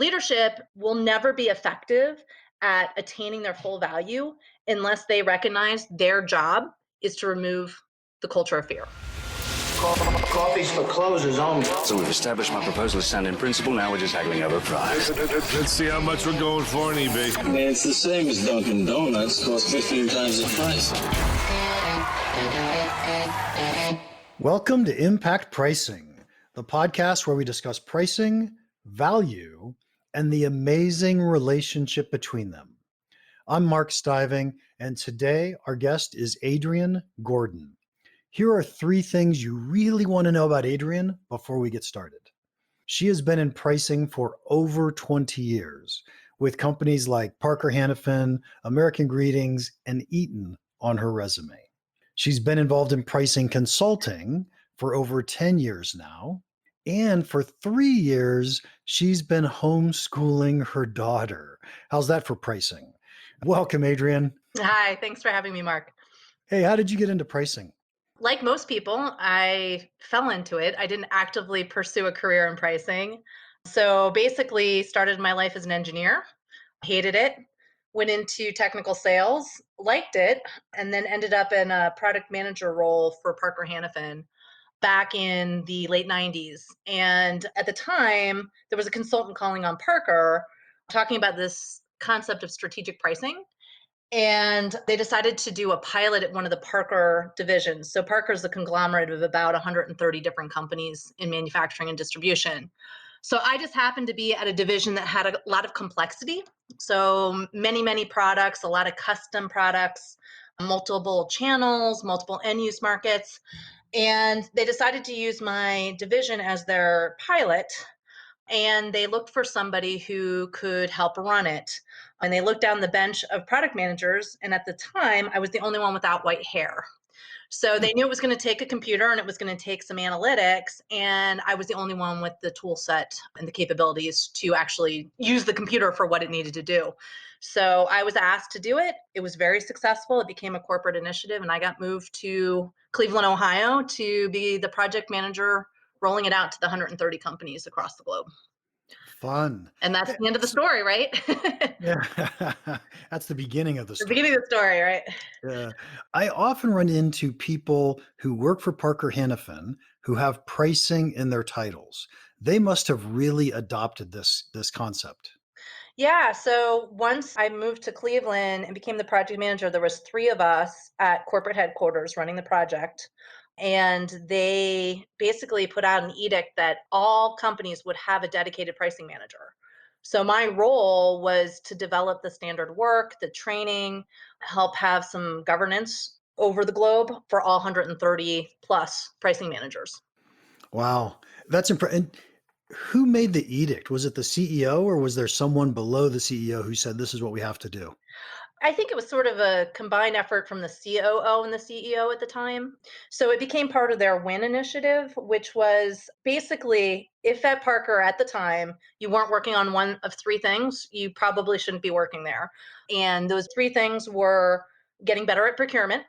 Leadership will never be effective at attaining their full value unless they recognize their job is to remove the culture of fear. Coffee's for closers only. So we've established my proposal is sound in principle. Now we're just haggling over price. Let's see how much we're going for on eBay. It's the same as Dunkin' Donuts. Costs 15 times the price. Welcome to Impact Pricing, the podcast where we discuss pricing, value, and the amazing relationship between them. I'm Mark Stiving, and today our guest is Adrienne Gordon. Here are 3 things you really want to know about Adrienne before we get started. She has been in pricing for over 20 years with companies like Parker Hannifin, American Greetings, and Eaton on her resume. She's been involved in pricing consulting for over 10 years now. And for 3 years, she's been homeschooling her daughter. How's that for pricing? Welcome, Adrienne. Hi, thanks for having me, Mark. Hey, how did you get into pricing? Like most people, I fell into it. I didn't actively pursue a career in pricing. So basically started my life as an engineer, hated it, went into technical sales, liked it, and then ended up in a product manager role for Parker Hannifin back in the late 90s. And at the time, there was a consultant calling on Parker talking about this concept of strategic pricing. And they decided to do a pilot at one of the Parker divisions. So Parker is a conglomerate of about 130 different companies in manufacturing and distribution. So I just happened to be at a division that had a lot of complexity. So many products, a lot of custom products, multiple channels, multiple end use markets. And they decided to use my division as their pilot. And they looked for somebody who could help run it. And they looked down the bench of product managers. And at the time, I was the only one without white hair. So they knew it was going to take a computer and it was going to take some analytics. And I was the only one with the tool set and the capabilities to actually use the computer for what it needed to do. So I was asked to do it. It was very successful. It became a corporate initiative. And I got moved to Cleveland, Ohio to be the project manager rolling it out to the 130 companies across the globe. Fun. And that's the end of the story, right? Yeah, that's the beginning of the The story. beginning of the story, right? Yeah. I often run into people who work for Parker Hannifin who have pricing in their titles. They must have really adopted this concept. Yeah, so once I moved to Cleveland and became the project manager, there was 3 of us at corporate headquarters running the project. And they basically put out an edict that all companies would have a dedicated pricing manager. So my role was to develop the standard work, the training, help have some governance over the globe for all 130 plus pricing managers. Wow, that's impressive. Who made the edict? Was it the CEO or was there someone below the CEO who said, this is what we have to do? I think it was sort of a combined effort from the COO and the CEO at the time. So it became part of their WIN initiative, which was basically if at Parker at the time you weren't working on one of 3 things, you probably shouldn't be working there. And those 3 things were getting better at procurement,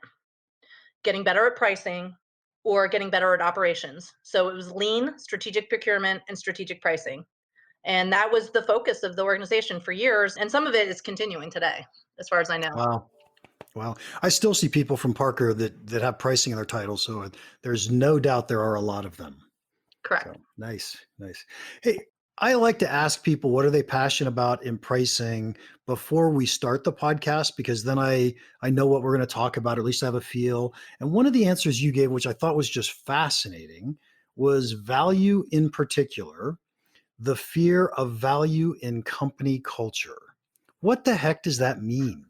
getting better at pricing, or getting better at operations. So it was lean, strategic procurement, and strategic pricing. And that was the focus of the organization for years. And some of it is continuing today, as far as I know. Wow. Wow. I still see people from Parker that have pricing in their titles. So there's no doubt there are a lot of them. Correct. So, nice. Hey, I like to ask people what are they passionate about in pricing before we start the podcast, because then I know what we're going to talk about, or at least I have a feel. And one of the answers you gave, which I thought was just fascinating, was value in particular, the fear of value in company culture. What the heck does that mean?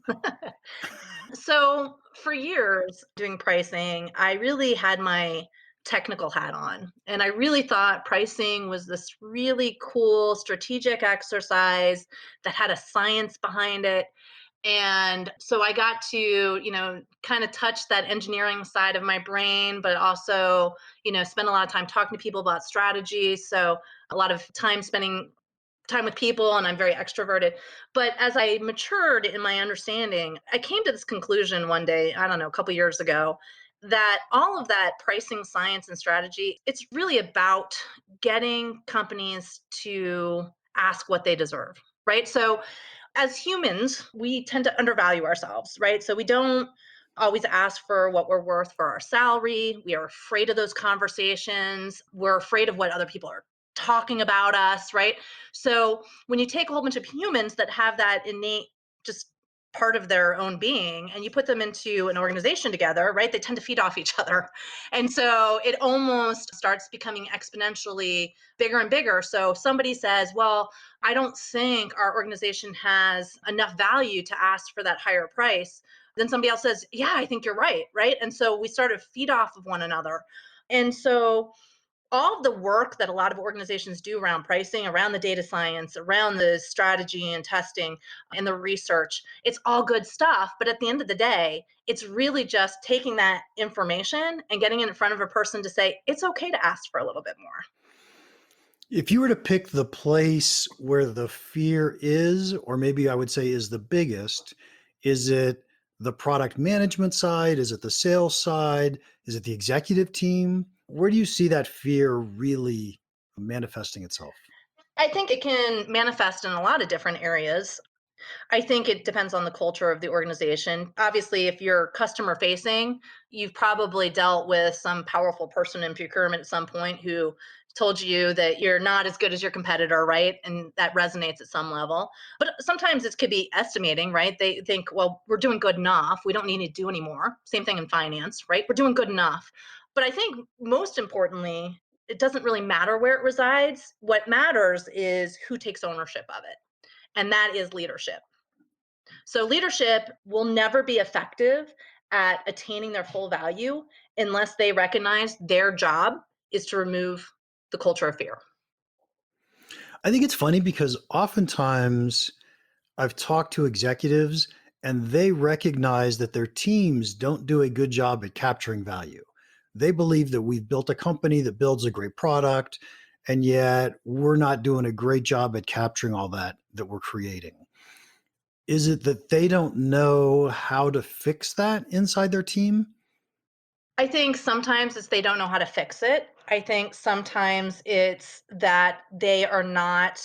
So for years doing pricing, I really had my technical hat on. And I really thought pricing was this really cool strategic exercise that had a science behind it. And so I got to, kind of touch that engineering side of my brain, but also, spend a lot of time talking to people about strategy. So a lot of time spending time with people, and I'm very extroverted. But as I matured in my understanding, I came to this conclusion one day, I don't know, a couple years ago, that all of that pricing science and strategy, it's really about getting companies to ask what they deserve, right? So as humans, we tend to undervalue ourselves, right? So we don't always ask for what we're worth for our salary. We are afraid of those conversations. We're afraid of what other people are talking about us, right? So when you take a whole bunch of humans that have that innate just part of their own being and you put them into an organization together, right? They tend to feed off each other. And so it almost starts becoming exponentially bigger and bigger. So somebody says, well, I don't think our organization has enough value to ask for that higher price. Then somebody else says, yeah, I think you're right. Right. And so we sort of feed off of one another. And so all of the work that a lot of organizations do around pricing, around the data science, around the strategy and testing and the research, it's all good stuff. But at the end of the day, it's really just taking that information and getting it in front of a person to say, it's okay to ask for a little bit more. If you were to pick the place where the fear is, or maybe I would say is the biggest, is it the product management side? Is it the sales side? Is it the executive team? Where do you see that fear really manifesting itself? I think it can manifest in a lot of different areas. I think it depends on the culture of the organization. Obviously, if you're customer facing, you've probably dealt with some powerful person in procurement at some point who told you that you're not as good as your competitor, right? And that resonates at some level. But sometimes it could be estimating, right? They think, well, we're doing good enough. We don't need to do any more. Same thing in finance, right? We're doing good enough. But I think most importantly, it doesn't really matter where it resides. What matters is who takes ownership of it. And that is leadership. So leadership will never be effective at attaining their full value unless they recognize their job is to remove the culture of fear. I think it's funny because oftentimes I've talked to executives and they recognize that their teams don't do a good job at capturing value. They believe that we've built a company that builds a great product, and yet we're not doing a great job at capturing all that we're creating. Is it that they don't know how to fix that inside their team? I think sometimes it's they don't know how to fix it. I think sometimes it's that they are not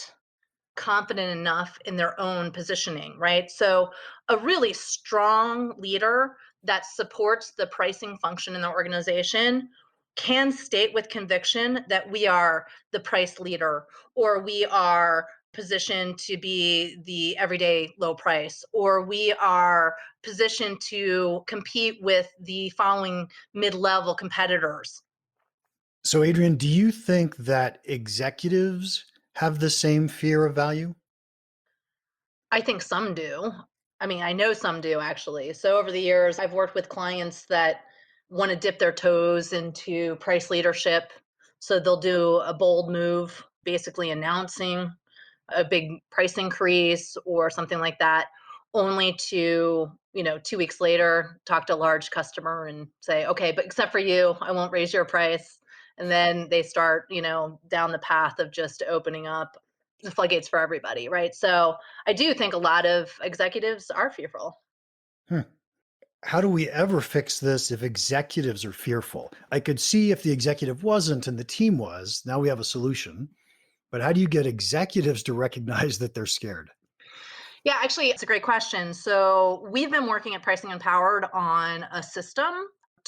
confident enough in their own positioning, right? So, a really strong leader that supports the pricing function in the organization can state with conviction that we are the price leader or we are positioned to be the everyday low price or we are positioned to compete with the following mid-level competitors. So, Adrienne, do you think that executives have the same fear of value? I think some do. I mean, I know some do actually. So over the years, I've worked with clients that want to dip their toes into price leadership. So they'll do a bold move, basically announcing a big price increase or something like that, only to, 2 weeks later, talk to a large customer and say, okay, but except for you, I won't raise your price. And then they start, down the path of just opening up the floodgates for everybody, right? So I do think a lot of executives are fearful. Hmm. How do we ever fix this if executives are fearful? I could see if the executive wasn't and the team was, now we have a solution. But how do you get executives to recognize that they're scared? Yeah, actually, it's a great question. So we've been working at Pricing Empowered on a system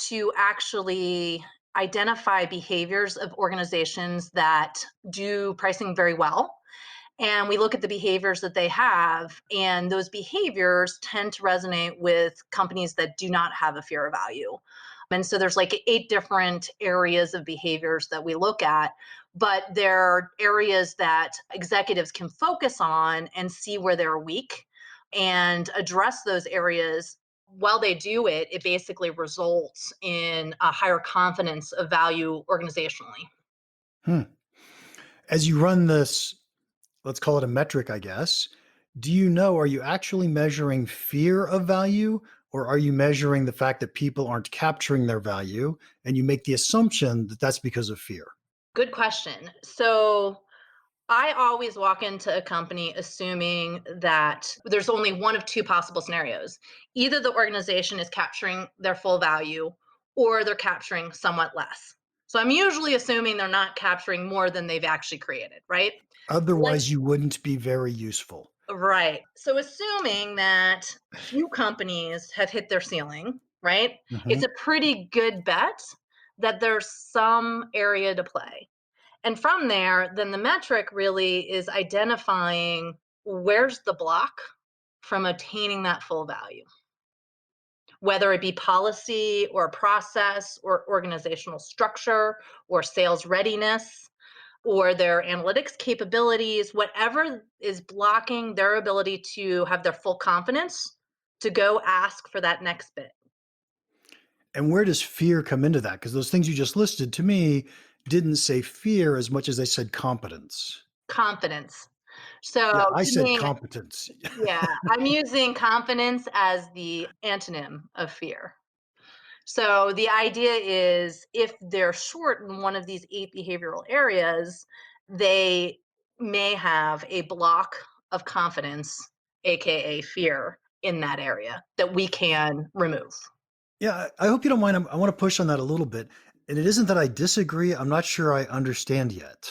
to actually identify behaviors of organizations that do pricing very well. And we look at the behaviors that they have, and those behaviors tend to resonate with companies that do not have a fear of value. And so there's like 8 different areas of behaviors that we look at, but there are areas that executives can focus on and see where they're weak and address those areas. While they do it, it basically results in a higher confidence of value organizationally. Hmm. As you run this, let's call it a metric, I guess, do you know, are you actually measuring fear of value or are you measuring the fact that people aren't capturing their value and you make the assumption that that's because of fear? Good question. So I always walk into a company assuming that there's only one of 2 possible scenarios. Either the organization is capturing their full value or they're capturing somewhat less. So I'm usually assuming they're not capturing more than they've actually created, right? Let's Otherwise, you wouldn't be very useful. Right. So assuming that few companies have hit their ceiling, right? It's Mhm. a pretty good bet that there's some area to play. And from there, then the metric really is identifying where's the block from attaining that full value, whether it be policy or process or organizational structure or sales readiness or their analytics capabilities, whatever is blocking their ability to have their full confidence to go ask for that next bit. And where does fear come into that? Because those things you just listed to me didn't say fear as much as they said competence. Confidence. So Yeah, I to said me, competence. yeah, I'm using confidence as the antonym of fear. So the idea is if they're short in one of these 8 behavioral areas, they may have a block of confidence, aka fear, in that area that we can remove. Yeah, I hope you don't mind. I want to push on that a little bit. And it isn't that I disagree. I'm not sure I understand yet.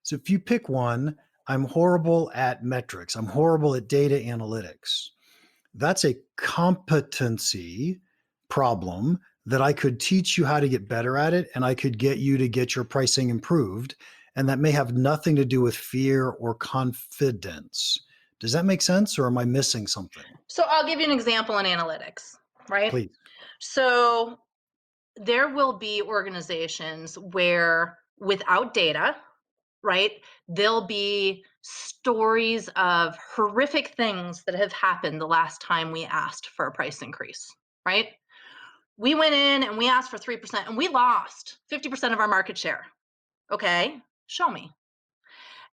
So if you pick one, I'm horrible at metrics. I'm horrible at data analytics. That's a competency problem that I could teach you how to get better at it, and I could get you to get your pricing improved. And that may have nothing to do with fear or confidence. Does that make sense, or am I missing something? So I'll give you an example in analytics, right? Please. So there will be organizations where without data, right, there'll be stories of horrific things that have happened the last time we asked for a price increase, right? We went in and we asked for 3% and we lost 50% of our market share. Okay, show me.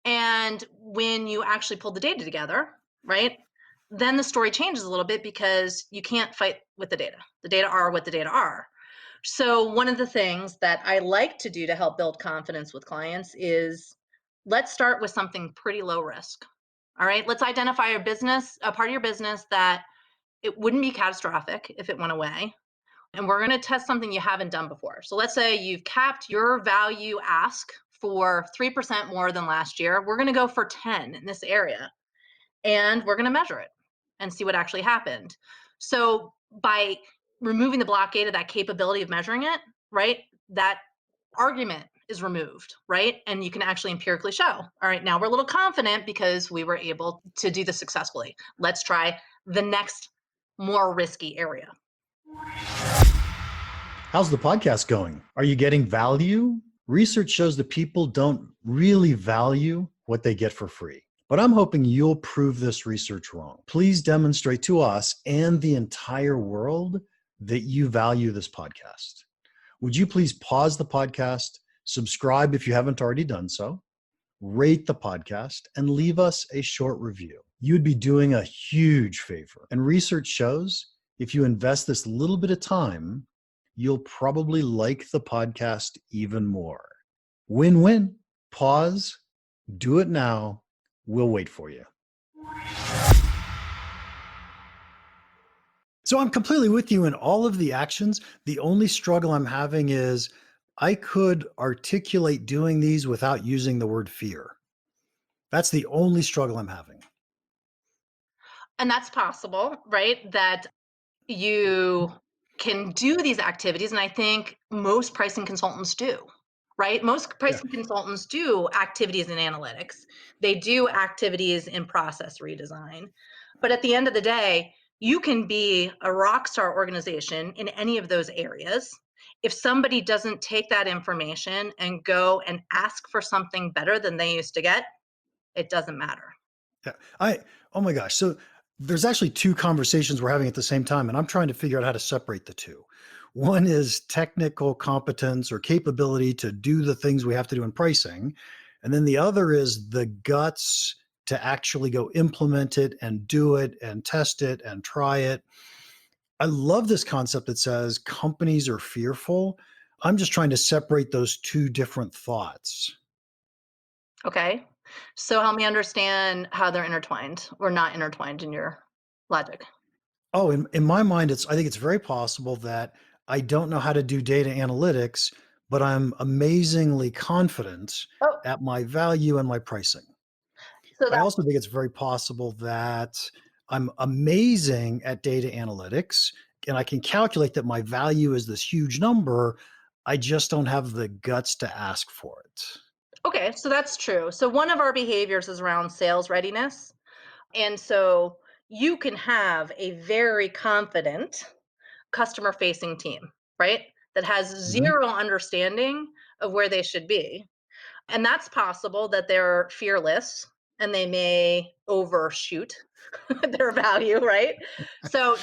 And when you actually pull the data together, right, then the story changes a little bit because you can't fight with the data. The data are what the data are. So, one of the things that I like to do to help build confidence with clients is let's start with something pretty low risk. All right, let's identify a part of your business that it wouldn't be catastrophic if it went away. And we're going to test something you haven't done before. So let's say you've capped your value ask for 3% more than last year. We're going to go for 10 in this area and we're going to measure it and see what actually happened. So by removing the blockade of that capability of measuring it, right, that argument is removed, right? And you can actually empirically show, all right, now we're a little confident because we were able to do this successfully. Let's try the next more risky area. How's the podcast going? Are you getting value? Research shows that people don't really value what they get for free. But I'm hoping you'll prove this research wrong. Please demonstrate to us and the entire world that you value this podcast. Would you please pause the podcast, subscribe if you haven't already done so, rate the podcast, and leave us a short review? You'd be doing a huge favor. And research shows if you invest this little bit of time, you'll probably like the podcast even more. Win-win. Pause. Do it now. We'll wait for you. So I'm completely with you in all of the actions. The only struggle I'm having is I could articulate doing these without using the word fear. That's the only struggle I'm having. And that's possible, right? That you can do these activities. And I think most pricing consultants do, right? Most Yeah. pricing consultants do activities in analytics, they do activities in process redesign. But at the end of the day, you can be a rock star organization in any of those areas. If somebody doesn't take that information and go and ask for something better than they used to get, it doesn't matter. Yeah. Oh my gosh. So there's actually two conversations we're having at the same time, and I'm trying to figure out how to separate the two. One is technical competence or capability to do the things we have to do in pricing. And then the other is the guts to actually go implement it and do it and test it and try it. I love this concept that says companies are fearful. I'm just trying to separate those two different thoughts. Okay. So help me understand how they're intertwined or not intertwined in your logic. Oh, in my mind, I think it's very possible that I don't know how to do data analytics, but I'm amazingly confident Oh, at my value and my pricing. So I that also think it's very possible that I'm amazing at data analytics and I can calculate that my value is this huge number. I just don't have the guts to ask for it. okay, so that's true. So one of our behaviors is around sales readiness. And so you can have a very confident customer facing team, right? That has Mhm. zero understanding of where they should be. And that's possible that they're fearless and they may overshoot their value, right? So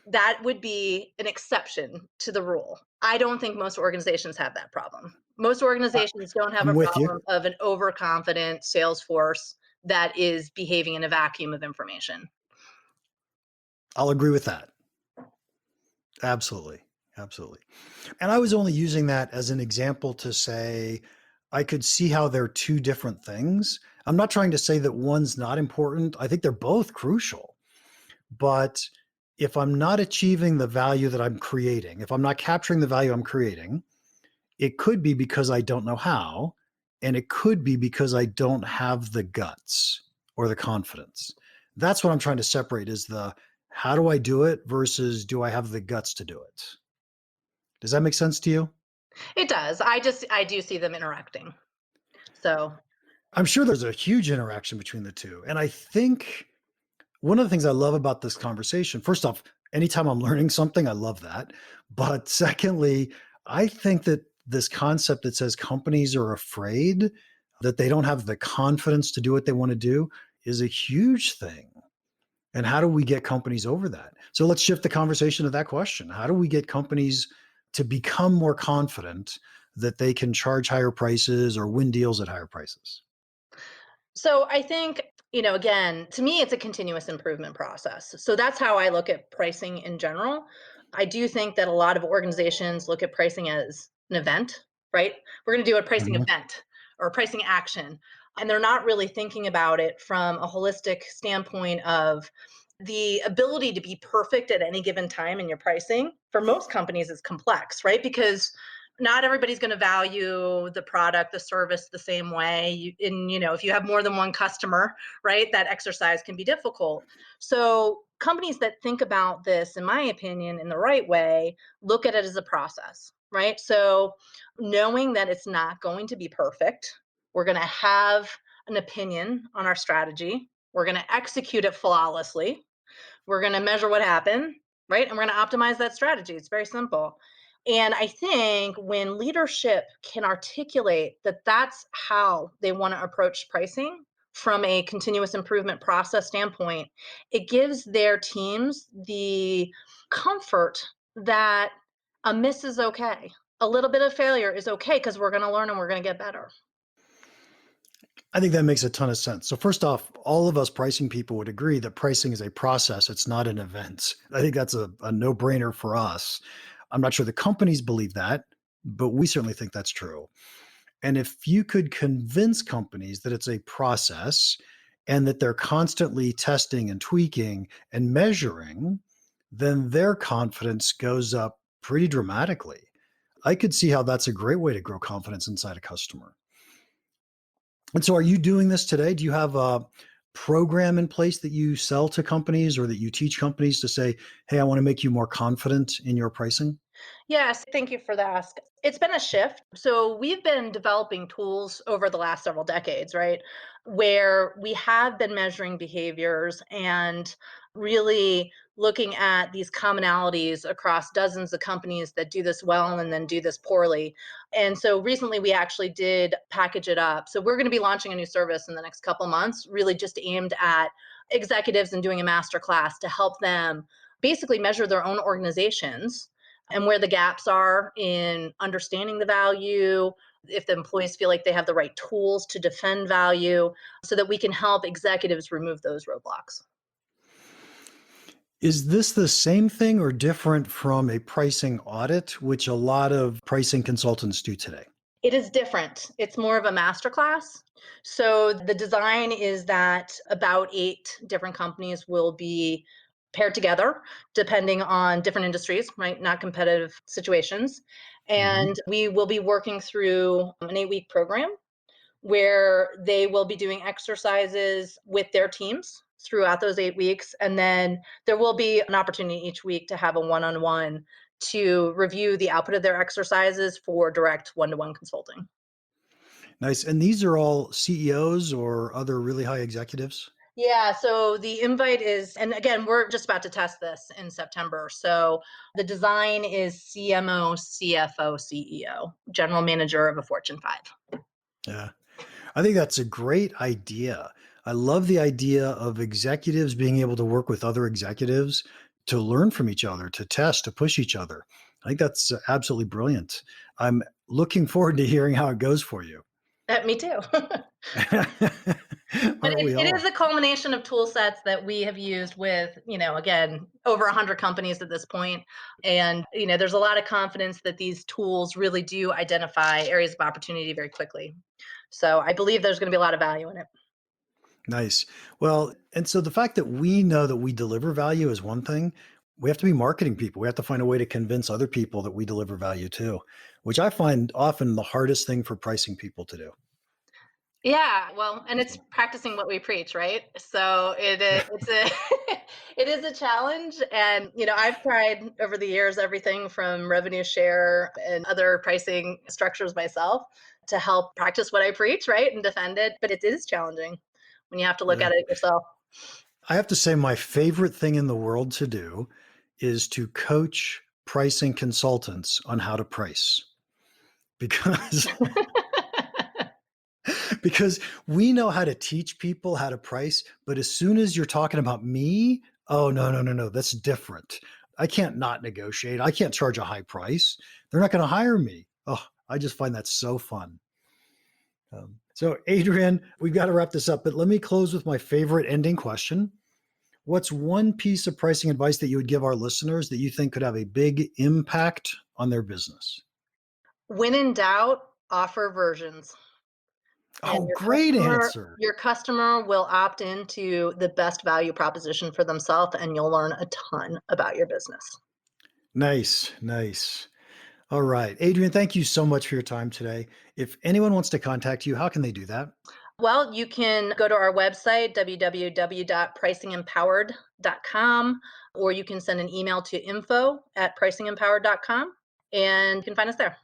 that would be an exception to the rule. I don't think most organizations have that problem. Most I, organizations don't have I'm a with you. problem of an overconfident sales force that is behaving in a vacuum of information. I'll agree with that. Absolutely. Absolutely. And I was only using that as an example to say I could see how they're two different things. I'm not trying to say that one's not important. I think they're both crucial. But if I'm not achieving the value that I'm creating, if I'm not capturing the value I'm creating, it could be because I don't know how, and it could be because I don't have the guts or the confidence. That's what I'm trying to separate is the how do I do it versus do I have the guts to do it? Does that make sense to you? It does. I do see them interacting. So I'm sure there's a huge interaction between the two. And I think one of the things I love about this conversation, first off, anytime I'm learning something, I love that. But secondly, I think that this concept that says companies are afraid that they don't have the confidence to do what they want to do is a huge thing. And how do we get companies over that? So let's shift the conversation to that question. How do we get companies to become more confident that they can charge higher prices or win deals at higher prices? So I think, again, to me, it's a continuous improvement process. So that's how I look at pricing in general. I do think that a lot of organizations look at pricing as an event, right? We're going to do a pricing Mhm. event or a pricing action. And they're not really thinking about it from a holistic standpoint of the ability to be perfect at any given time in your pricing for most companies is complex, right? Because not everybody's going to value the product, the service the same way. If you have more than one customer, right, that exercise can be difficult. So companies that think about this, in my opinion, in the right way, look at it as a process, right? So knowing that it's not going to be perfect, we're going to have an opinion on our strategy. We're going to execute it flawlessly. We're going to measure what happened, right? And we're going to optimize that strategy. It's very simple. And I think when leadership can articulate that that's how they want to approach pricing from a continuous improvement process standpoint, it gives their teams the comfort that a miss is okay. A little bit of failure is okay because we're going to learn and we're going to get better. I think that makes a ton of sense. So first off, all of us pricing people would agree that pricing is a process. It's not an event. I think that's a no-brainer for us. I'm not sure the companies believe that, but we certainly think that's true. And if you could convince companies that it's a process and that they're constantly testing and tweaking and measuring, then their confidence goes up pretty dramatically. I could see how that's a great way to grow confidence inside a customer. And so, are you doing this today? Do you have a program in place that you sell to companies or that you teach companies to say, hey, I want to make you more confident in your pricing? Yes, thank you for the ask. It's been a shift. So we've been developing tools over the last several decades, right? Where we have been measuring behaviors and really looking at these commonalities across dozens of companies that do this well and then do this poorly. And so recently we actually did package it up. So we're going to be launching a new service in the next couple months, really just aimed at executives and doing a master class to help them basically measure their own organizations and where the gaps are in understanding the value, if the employees feel like they have the right tools to defend value, so that we can help executives remove those roadblocks. Is this the same thing or different from a pricing audit, which a lot of pricing consultants do today? It is different. It's more of a masterclass. So the design is that about 8 different companies will be paired together depending on different industries, right? Not competitive situations. Mhm. And we will be working through an 8-week program where they will be doing exercises with their teams throughout those 8 weeks. And then there will be an opportunity each week to have a one-on-one to review the output of their exercises for direct one-to-one consulting. Nice. And these are all CEOs or other really high executives? Yeah, so the invite is, and again, we're just about to test this in September. So the design is CMO, CFO, CEO, general manager of a Fortune 5. Yeah. I think that's a great idea. I love the idea of executives being able to work with other executives to learn from each other, to test, to push each other. I think that's absolutely brilliant. I'm looking forward to hearing how it goes for you. Me too. But Aren't we it all? is a culmination of tool sets that we have used with, again, over 100 companies at this point. And, there's a lot of confidence that these tools really do identify areas of opportunity very quickly. So I believe there's going to be a lot of value in it. Nice. Well, and so the fact that we know that we deliver value is one thing. We have to be marketing people. We have to find a way to convince other people that we deliver value too, which I find often the hardest thing for pricing people to do. Yeah, well, and it's practicing what we preach, right? So it's a it is a challenge, and I've tried over the years everything from revenue share and other pricing structures myself to help practice what I preach, right, and defend it. But it is challenging when you have to look Yeah. at it yourself. I have to say, my favorite thing in the world to do is to coach pricing consultants on how to price because because we know how to teach people how to price, but as soon as you're talking about me, oh no, that's different. I can't not negotiate. I can't charge a high price. They're not going to hire me. Oh, I just find that so fun. So Adrienne, we've got to wrap this up, but let me close with my favorite ending question. What's one piece of pricing advice that you would give our listeners that you think could have a big impact on their business? When in doubt, offer versions. And Oh, great answer. your customer will opt into the best value proposition for themselves, and you'll learn a ton about your business. Nice. All right. Adrienne, thank you so much for your time today. If anyone wants to contact you, how can they do that? Well, you can go to our website, www.pricingempowered.com, or you can send an email to info@pricingempowered.com, and you can find us there.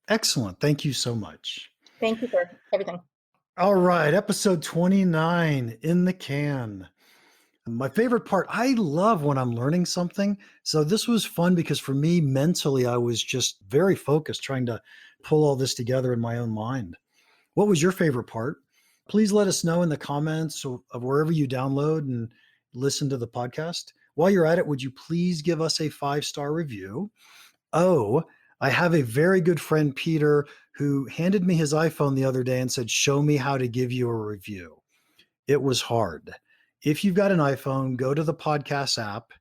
Excellent. Thank you so much. Thank you for everything. All right. Episode 29 in the can. My favorite part, I love when I'm learning something. So this was fun because for me, mentally, I was just very focused trying to pull all this together in my own mind. What was your favorite part? Please let us know in the comments of wherever you download and listen to the podcast. While you're at it, would you please give us a 5-star review? Oh, I have a very good friend, Peter, who handed me his iPhone the other day and said, show me how to give you a review. It was hard. If you've got an iPhone, go to the podcast app,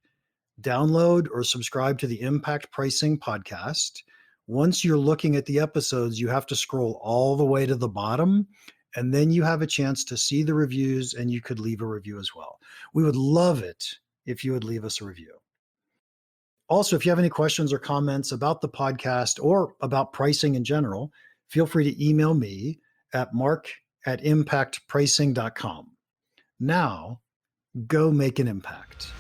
download or subscribe to the Impact Pricing Podcast. Once you're looking at the episodes, you have to scroll all the way to the bottom, and then you have a chance to see the reviews, and you could leave a review as well. We would love it if you would leave us a review. Also, if you have any questions or comments about the podcast or about pricing in general, feel free to email me at mark@impactpricing.com. Now, go make an impact.